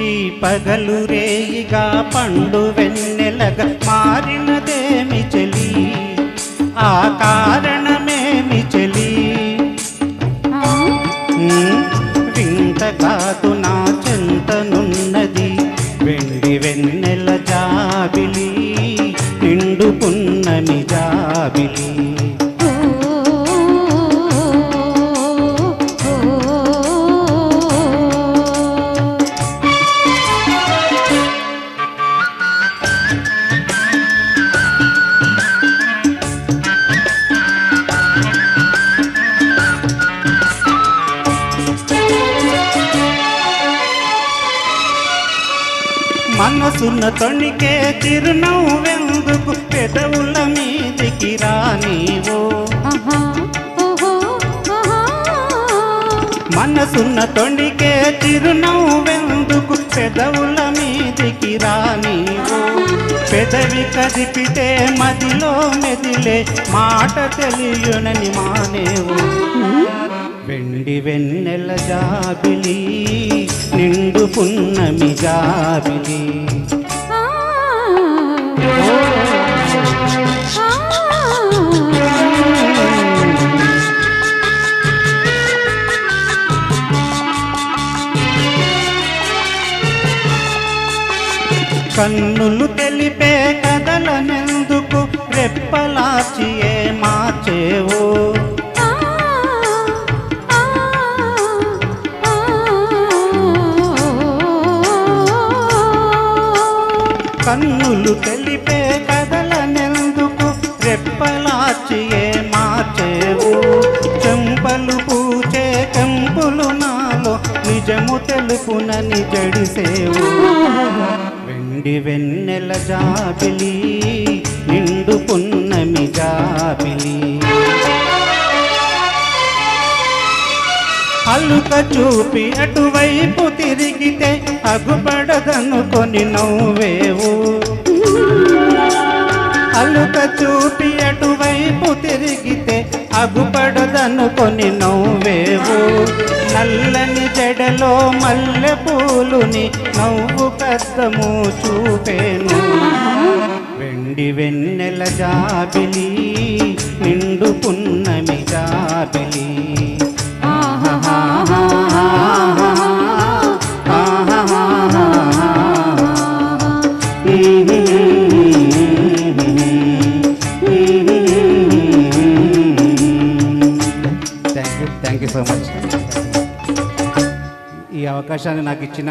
ఈ పగలు రేయిగా పండు వెన్నెలగా మారినదేమి చెలి, ఆ కారణమేమి చెలి? వింత కాదు నా చెంతనున్నది వెండి వెన్నెల జాబిలి, నిండు పున్నమి జాబిలి. మనసున్న తొణికే చిరునవ్వెందుకు పెదవుల మీదికి రానివో, మనసున్న తొణికే చిరునవ్వెందుకు పెదవుల మీదికి రానివో. పెదవి కదిపితే మదిలో మెదిలే మాట తెలియనని మానేవు. వెండి వెన్నెల జాబిలి, నిండు పున్నమి జాబిలి. కన్నులు తెలిపే కదలనెందుకు రెప్పలాచియే మార్చేవో. కన్నులు తెలిపే కదలనెందుకు రెప్పలాచియే మార్చేవు. చెంపలు పూచే కెంపులు నాలో నిజము తెలుపునని జడిసేవు. వెండి వెన్నెల జాబిలి, నిండు పున్నమి జాబిలి. అలుక చూపి అటువైపు తిరిగితే అగుపడదనుకొని నవ్వేవు. అలుక చూపి అటువైపు తిరిగితే అగుపడదనుకొని నవ్వేవు. నల్లని జడలో మల్లె పూలుని నవ్వు కద్దము చూపేను. వెండి వెన్నెల జాబిలి, నిండు పున్నమి జాబిలి. Thank you so much. ఈ అవకాశాన్ని నాకు ఇచ్చిన